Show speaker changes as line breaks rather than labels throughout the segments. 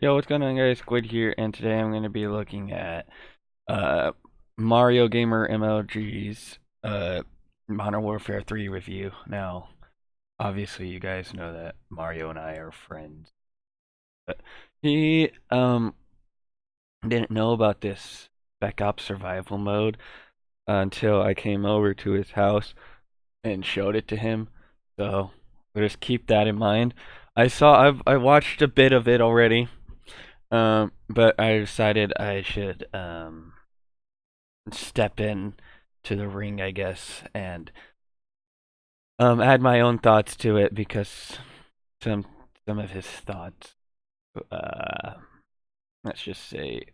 Yo, what's going on, guys? Squid here, and today I'm going to be looking at uh Mario Gamer MLG's Modern Warfare 3 review. Now, obviously, you guys know that Mario and I are friends, but he didn't know about this Spec Ops survival mode until I came over to his house and showed it to him. So just keep that in mind. I watched a bit of it already. But I decided I should step in to the ring, I guess, and add my own thoughts to it because some of his thoughts, let's just say,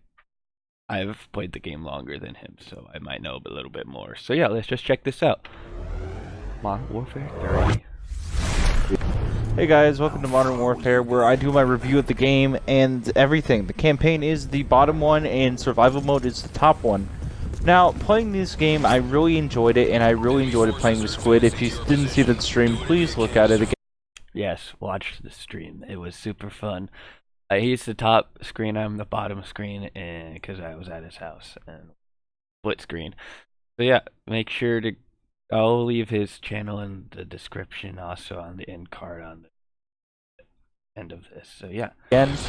I've played the game longer than him, so I might know a little bit more. So yeah, let's just check this out. Modern Warfare 3.
Hey guys, welcome to Modern Warfare, where I do my review of the game and everything. The campaign is the bottom one and survival mode is the top one. Now, playing this game, I really enjoyed it, and I really enjoyed it playing with Squid. If you didn't see the stream, please look at it again.
Yes, watch the stream. It was super fun. He's the top screen, I'm the bottom screen, and because I was at his house and split screen. So yeah, make sure to. I'll leave his channel in the description, also on the end card on the end of this. So yeah.
And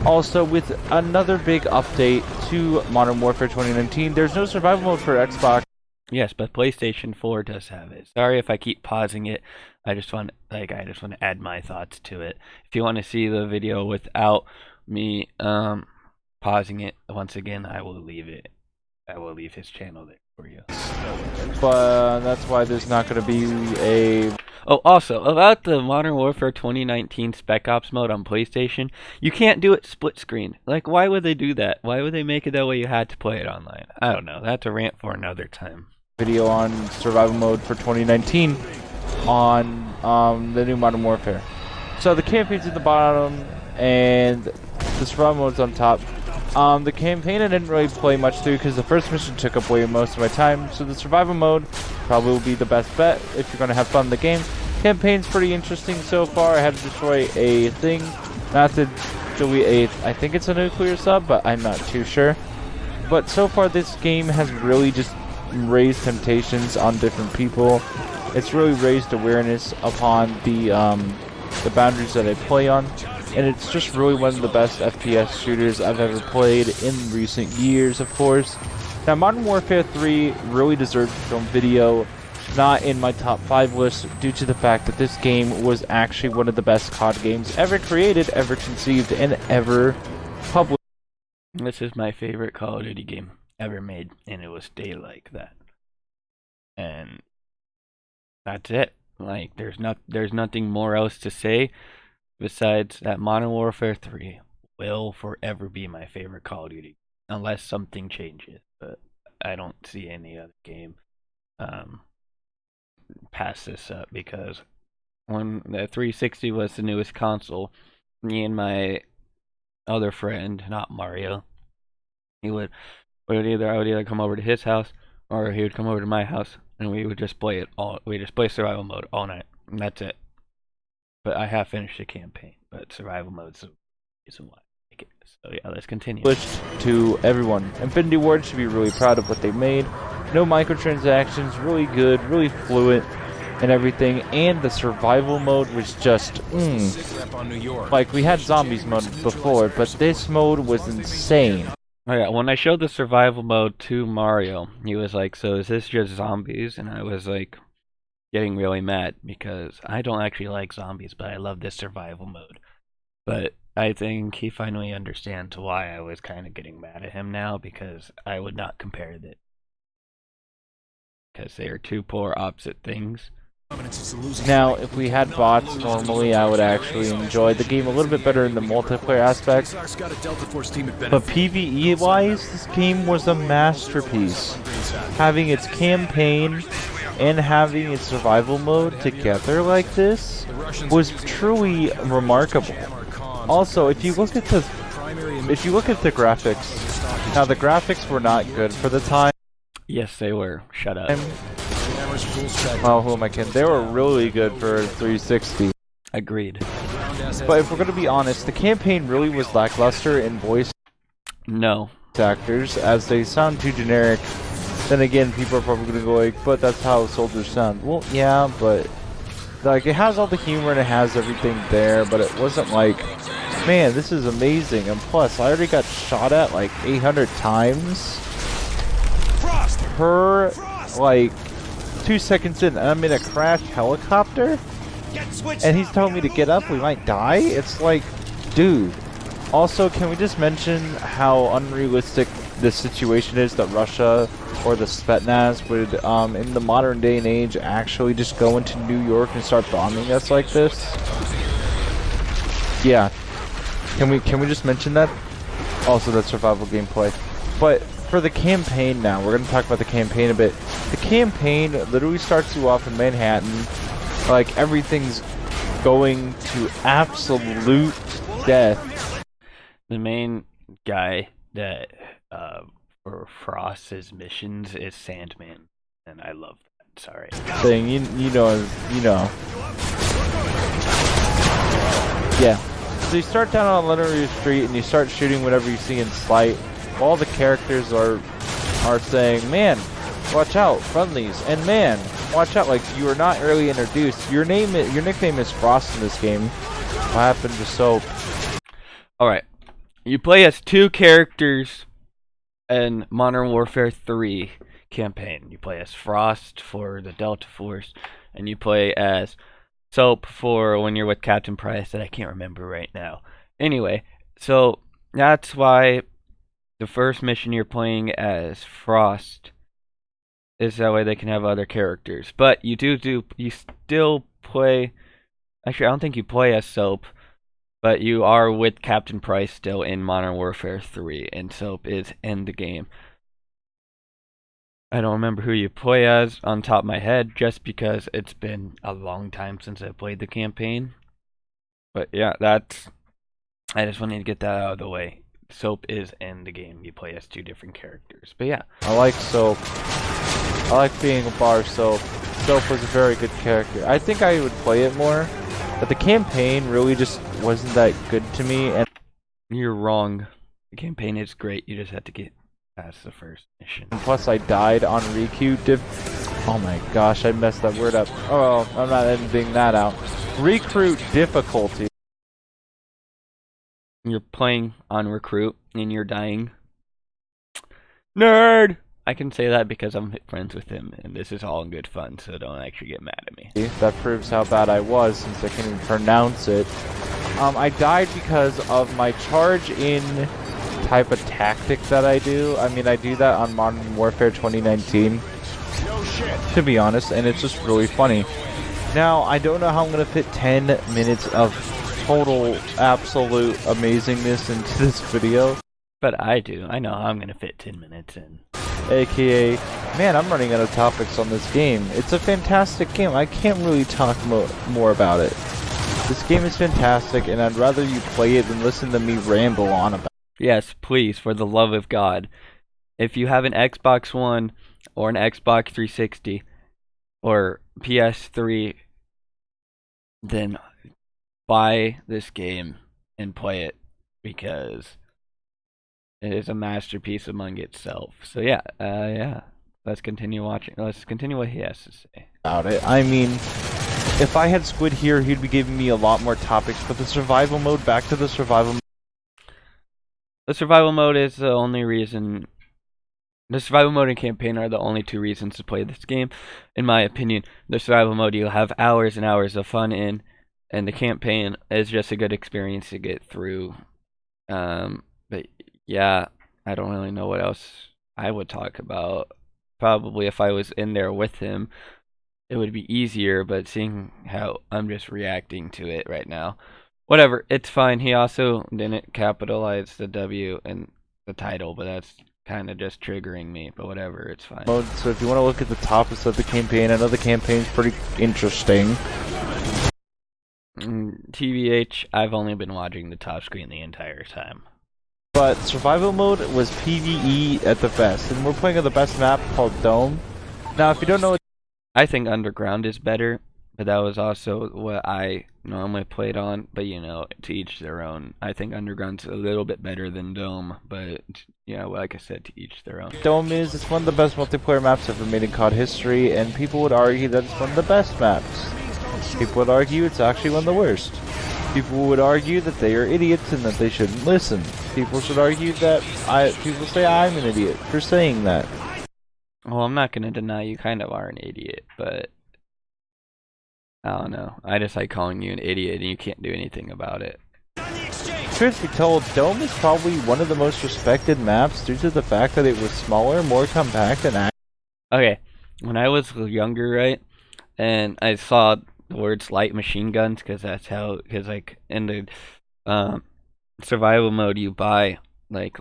also with another big update to Modern Warfare 2019, there's no survival mode for Xbox.
Yes, but PlayStation 4 does have it. Sorry if I keep pausing it. I just want to add my thoughts to it. If you want to see the video without me pausing it, once again, I will leave it. I will leave his channel there for you.
But that's why there's not going to be a...
Oh, also, about the Modern Warfare 2019 Spec Ops mode on PlayStation, you can't do it split screen. Like, why would they do that? Why would they make it that way you had to play it online? I don't know. That's a rant for another time.
Video on survival mode for 2019 on the new Modern Warfare. So the campaign's at the bottom and the survival mode's on top. The campaign I didn't really play much through because the first mission took up way most of my time, so the survival mode probably will be the best bet if you're going to have fun in the game. Campaign's pretty interesting so far. I had to destroy a thing, not to delete I think it's a nuclear sub, but I'm not too sure. But so far this game has really just raised temptations on different people. It's really raised awareness upon the boundaries that I play on. And it's just really one of the best FPS shooters I've ever played in recent years, of course. Now, Modern Warfare 3 really deserves film video, not in my top 5 list, due to the fact that this game was actually one of the best COD games ever created, ever conceived, and ever published.
This is my favorite Call of Duty game ever made, and it will stay like that. And that's it. Like, there's nothing more else to say. Besides that, Modern Warfare 3 will forever be my favorite Call of Duty, unless something changes. But I don't see any other game pass this up, because when the 360 was the newest console, me and my other friend, not Mario, I would either come over to his house or he would come over to my house, and we would just play survival mode all night, and that's it. But I have finished the campaign, but survival mode's the reason why I like it. So yeah, let's continue.
To everyone, Infinity Ward should be really proud of what they made. No microtransactions, really good, really fluent, and everything. And the survival mode was just, like we had zombies mode before, but this mode was insane.
Oh yeah, when I showed the survival mode to Mario, he was like, "So is this just zombies?" And I was like, getting really mad because I don't actually like zombies, but I love this survival mode. But I think he finally understands why I was kind of getting mad at him now, because I would not compare it, because they are two polar opposite things.
Now, if we had bots normally, I would actually enjoy the game a little bit better in the multiplayer aspect. But PvE-wise, this game was a masterpiece. Having its campaign and having its survival mode together like this was truly remarkable. Also, if you look at the graphics, now the graphics were not good for the time.
Yes, they were. Shut up.
Oh, who am I kidding? They were really good for 360.
Agreed.
But if we're gonna be honest, the campaign really was lackluster in voice
No.
actors, as they sound too generic. Then again, people are probably gonna go like, but that's how soldiers sound. Well, yeah, but like it has all the humor and it has everything there, but it wasn't like, man, this is amazing. And plus, I already got shot at like 800 times per like 2 seconds in, and I'm in a crashed helicopter, and he's telling me to get up, we might die? It's like, dude. Also, can we just mention how unrealistic this situation is that Russia or the Spetsnaz would, in the modern day and age, actually just go into New York and start bombing us like this? Yeah. Can we just mention that? Also, that survival gameplay. But for the campaign now, we're going to talk about the campaign a bit. The campaign literally starts you off in Manhattan, like everything's going to absolute death.
The main guy that for Frost's missions is Sandman, and I love that. Sorry.
Thing you know. Yeah. So you start down on Leonard Street and you start shooting whatever you see in sight. All the characters are saying, "Man, watch out, friendlies," and "Man, watch out!" Like you are not early introduced. Your nickname is Frost in this game. What happened to Soap?
All right. You play as two characters in Modern Warfare 3 campaign. You play as Frost for the Delta Force, and you play as Soap for when you're with Captain Price that I can't remember right now. Anyway, so that's why the first mission you're playing as Frost is that way they can have other characters. But you still play. Actually, I don't think you play as Soap. But you are with Captain Price still in Modern Warfare 3, and Soap is in the game. I don't remember who you play as on top of my head, just because it's been a long time since I played the campaign. But yeah, I just wanted to get that out of the way. Soap is in the game. You play as two different characters. But yeah.
I like Soap. I like being a bar Soap. Soap was a very good character. I think I would play it more. But the campaign really just wasn't that good to me, and
you're wrong. The campaign is great. You just have to get past the first mission.
And plus, I died on Recruit Oh my gosh, I messed that word up. Oh, I'm not editing that out. Recruit difficulty.
You're playing on Recruit and you're dying. Nerd! I can say that because I'm friends with him, and this is all in good fun, so don't actually get mad at me.
That proves how bad I was, since I can't even pronounce it. I died because of my charge-in type of tactic that I do. I mean, I do that on Modern Warfare 2019, to be honest, and it's just really funny. Now, I don't know how I'm going to fit 10 minutes of total, absolute amazingness into this video.
But I do. I know how I'm going to fit 10 minutes in.
AKA, man, I'm running out of topics on this game. It's a fantastic game. I can't really talk more about it. This game is fantastic, and I'd rather you play it than listen to me ramble on about it.
Yes, please, for the love of God. If you have an Xbox One or an Xbox 360 or PS3, then buy this game and play it, because it is a masterpiece among itself. So yeah, let's continue watching. Let's continue what he has to say
about it. I mean, if I had Squid here, he'd be giving me a lot more topics, but the survival mode, back to the survival mode.
The survival mode is the only reason. The survival mode and campaign are the only two reasons to play this game, in my opinion. The survival mode you'll have hours and hours of fun in, and the campaign is just a good experience to get through. But yeah, I don't really know what else I would talk about. Probably if I was in there with him, it would be easier, but seeing how I'm just reacting to it right now, whatever, it's fine. He also didn't capitalize the W in the title, but that's kind of just triggering me, but whatever, it's fine.
So if you want to look at the topics of the campaign, I know the campaign's pretty interesting.
TBH, I've only been watching the top screen the entire time.
But survival mode was PvE at the best, and we're playing on the best map called Dome. Now, if you don't know what...
I think Underground is better, but that was also what I normally played on. But to each their own. I think Underground's a little bit better than Dome, but like I said, to each their own.
Dome it's one of the best multiplayer maps ever made in COD history, and people would argue that it's one of the best maps. People would argue it's actually one of the worst. People would argue that they are idiots and that they shouldn't listen. People should argue that people say I'm an idiot for saying that.
Well, I'm not gonna deny you kind of are an idiot, but I don't know. I just like calling you an idiot and you can't do anything about it.
Truth be told, Dome is probably one of the most respected maps due to the fact that it was smaller, more compact, and
okay, when I was younger, right, and I saw the words light machine guns, because like in the survival mode you buy like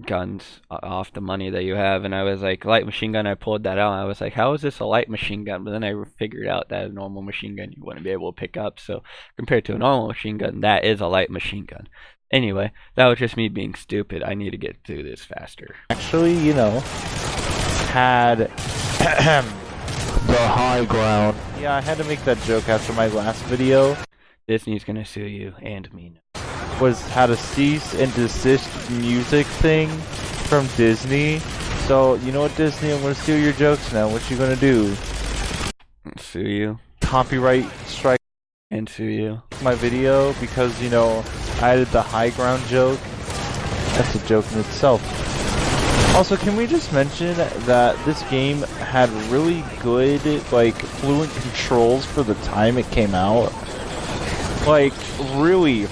guns off the money that you have, and I was like, light machine gun, I pulled that out, and I was like, how is this a light machine gun? But then I figured out that a normal machine gun you wouldn't be able to pick up, so compared to a normal machine gun, that is a light machine gun. Anyway, that was just me being stupid. I need to get through this faster.
Actually, had the high ground. Yeah, I had to make that joke after my last video.
Disney's gonna sue you and me.
Had a cease and desist music thing from Disney. So, you know what, Disney? I'm gonna steal your jokes now. What you gonna do?
Sue you.
Copyright strike
and sue you.
My video because, I added the high ground joke. That's a joke in itself. Also, can we just mention that this game had really good, fluent controls for the time it came out? Like, really.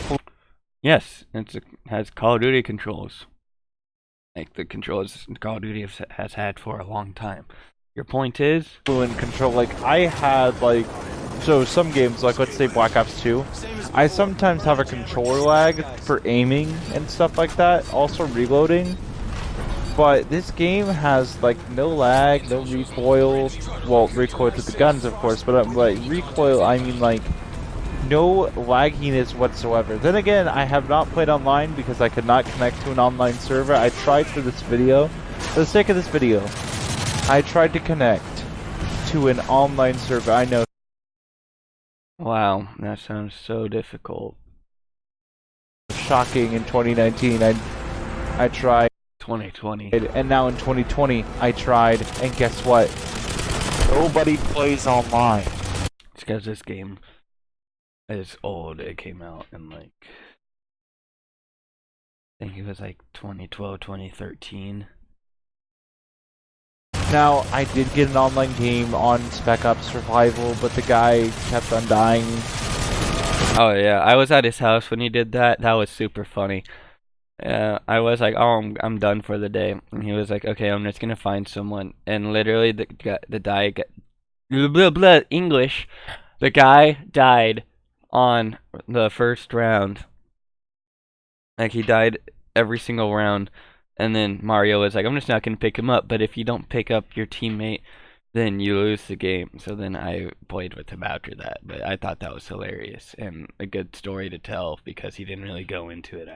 Yes, it has Call of Duty controls. Like the controls Call of Duty has had for a long time. Your point is?
Fluent control. Like, I had, so some games, let's say Black Ops 2, I sometimes have a controller lag for aiming and stuff like that, also reloading. But this game has, no lag, no recoil. Well, recoil to the guns, of course, but, recoil, I mean, no lagginess whatsoever. Then again, I have not played online because I could not connect to an online server. I tried for this video. For the sake of this video, I tried to connect to an online server. I know.
Wow, that sounds so difficult.
Shocking in 2019. I tried.
2020.
And now in 2020, I tried, and guess what? Nobody plays online.
It's because this game is old. It came out in I think it was 2012, 2013.
Now, I did get an online game on Spec Ops Survival, but the guy kept on dying.
Oh yeah, I was at his house when he did that. That was super funny. I was like, oh, I'm done for the day. And he was like, okay, I'm just gonna find someone. And literally, the guy blah, blah, English. The guy died on the first round. Like, he died every single round. And then Mario was like, I'm just not gonna pick him up. But if you don't pick up your teammate, then you lose the game. So then I played with him after that. But I thought that was hilarious and a good story to tell because he didn't really go into it.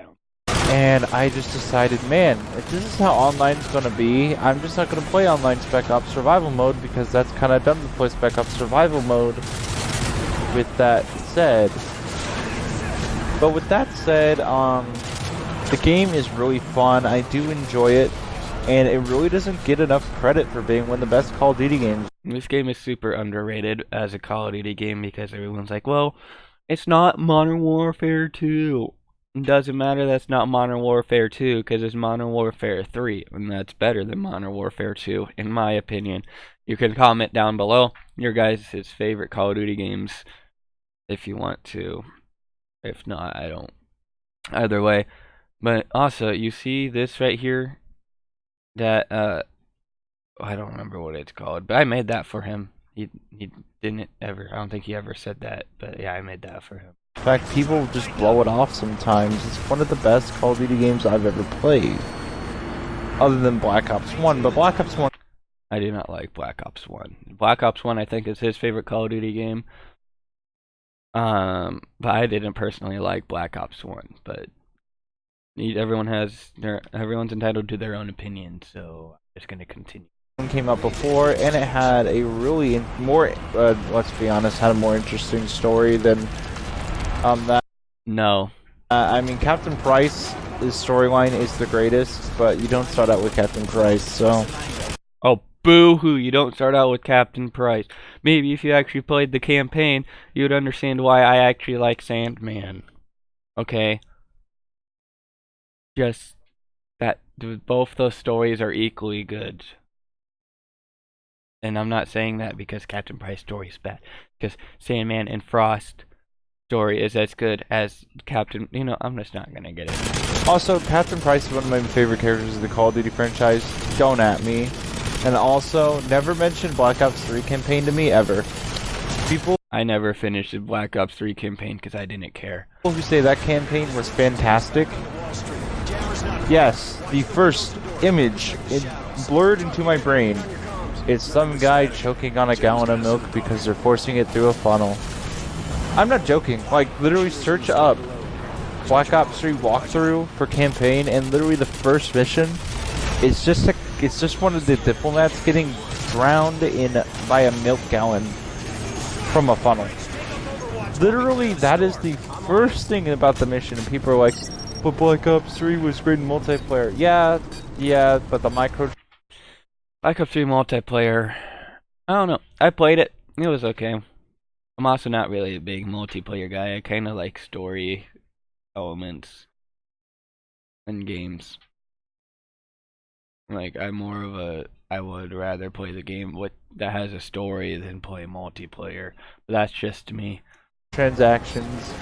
And I just decided, man, if this is how online's gonna be, I'm just not gonna play online Spec Ops Survival Mode because that's kind of dumb to play Spec Ops Survival Mode. With that said, the game is really fun. I do enjoy it, and it really doesn't get enough credit for being one of the best Call of Duty games.
This game is super underrated as a Call of Duty game because everyone's like, well, it's not Modern Warfare 2. It doesn't matter, that's not Modern Warfare 2 because it's Modern Warfare 3, and that's better than Modern Warfare 2 in my opinion. You can comment down below your guys' favorite Call of Duty games if you want to. If not, I don't. Either way. But also, you see this right here? That, I don't remember what it's called, but I made that for him. He didn't ever, I don't think he ever said that, but yeah, I made that for him.
In fact, people just blow it off sometimes. It's one of the best Call of Duty games I've ever played. Other than Black Ops 1, but Black Ops 1...
I do not like Black Ops 1. Black Ops 1, I think, is his favorite Call of Duty game. But I didn't personally like Black Ops 1, but everyone's entitled to their own opinion, so I'm just gonna continue.
came out before, and it had a really more, let's be honest, had a more interesting story than that.
No.
I mean, Captain Price's storyline is the greatest, but you don't start out with Captain Price, so.
Oh, boo-hoo, you don't start out with Captain Price. Maybe if you actually played the campaign, you would understand why I actually like Sandman. Okay? Just that both those stories are equally good. And I'm not saying that because Captain Price's story is bad. Because Sandman and Frost story is as good as Captain... You know, I'm just not going to get it.
Also, Captain Price is one of my favorite characters of the Call of Duty franchise. Don't at me. And also, never mention Black Ops 3 campaign to me, ever.
I never finished the Black Ops 3 campaign because I didn't care.
People who say that campaign was fantastic. Yes, the first image, it blurred into my brain. It's some guy choking on a gallon of milk because they're forcing it through a funnel. I'm not joking. Like, literally search up Black Ops 3 walkthrough for campaign, and literally the first mission is just one of the diplomats getting drowned by a milk gallon from a funnel. Literally, that is the first thing about the mission, and people are like, but Black Ops 3 was great in multiplayer. Yeah, but the micro...
Black Ops 3 multiplayer, I don't know. I played it. It was okay. I'm also not really a big multiplayer guy. I kind of like story elements in games. Like, I'm more of a... I would rather play the game that has a story than play multiplayer. But that's just me.
Transactions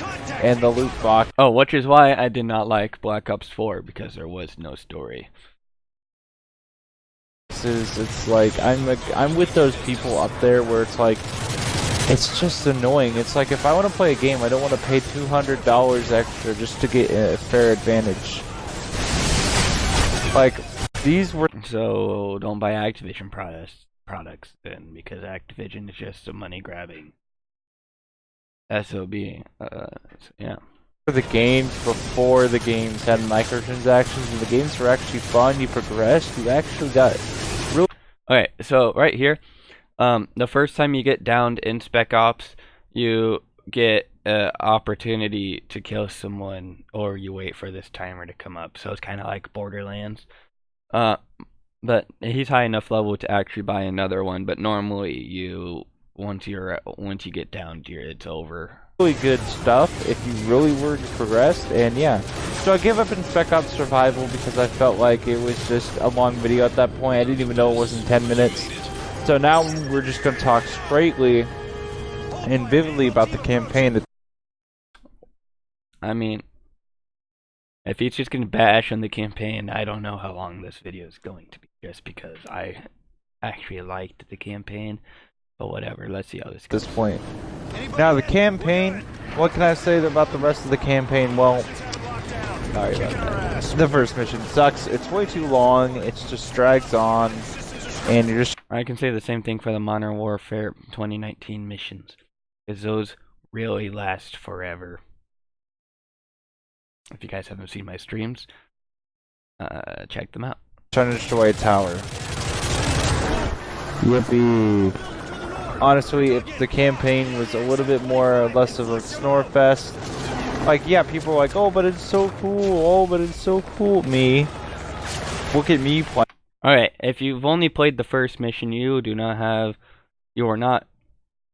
and the loot box.
Oh, which is why I did not like Black Ops 4, because there was no story.
It's like, I'm with those people up there where it's like, it's just annoying. It's like, if I want to play a game, I don't want to pay $200 extra just to get a fair advantage. Like, these were...
So, don't buy Activision products then, because Activision is just a money-grabbing SOB. Yeah.
The games before the games had microtransactions, and the games were actually fun. You progressed. You actually got really...
Okay, so right here, the first time you get downed in Spec Ops, you get an opportunity to kill someone, or you wait for this timer to come up. So it's kind of like Borderlands. But he's high enough level to actually buy another one. But normally, once you get downed, it's over.
Really good stuff if you really were progressed, and yeah. So I gave up in Spec Ops Survival because I felt like it was just a long video at that point. I didn't even know it wasn't 10 minutes. So now we're just going to talk straightly and vividly about the campaign.
I mean, if he's just going to bash on the campaign, I don't know how long this video is going to be, just because I actually liked the campaign. But whatever, let's see how this goes.
At this point. Now the campaign, what can I say about the rest of the campaign? Well, sorry about that. The first mission sucks. It's way too long. It just drags on, and you're just...
I can say the same thing for the Modern Warfare 2019 missions, because those really last forever. If you guys haven't seen my streams, check them out.
Trying to destroy a tower. Yippee. Honestly, if the campaign was a little bit more or less of a snore fest, like, yeah, people are like, oh, but it's so cool, oh, but it's so cool. Me. Look at me playing.
Alright, if you've only played the first mission, you are not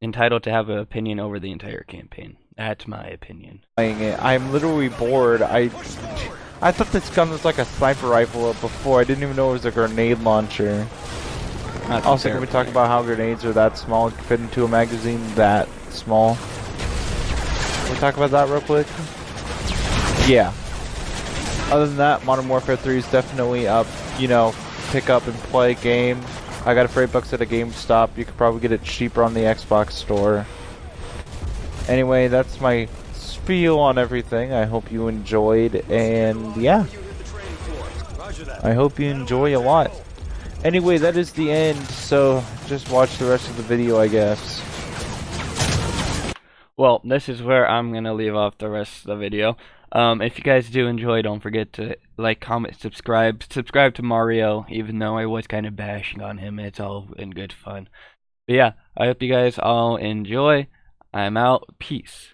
entitled to have an opinion over the entire campaign. That's my opinion.
Playing it. I'm literally bored. I thought this gun was like a sniper rifle before. I didn't even know it was a grenade launcher. Also, can we talk about how grenades are that small, fit into a magazine that small? Can we talk about that real quick? Yeah. Other than that, Modern Warfare 3 is definitely up, you know, pick up and play game. I got it for $8 at a GameStop. You could probably get it cheaper on the Xbox store. Anyway, that's my spiel on everything. I hope you enjoyed, and yeah. I hope you enjoy a lot. Anyway, that is the end, so just watch the rest of the video, I guess.
Well, this is where I'm gonna leave off the rest of the video. If you guys do enjoy, don't forget to like, comment, subscribe. Subscribe to Mario, even though I was kind of bashing on him. It's all in good fun. But yeah, I hope you guys all enjoy. I'm out. Peace.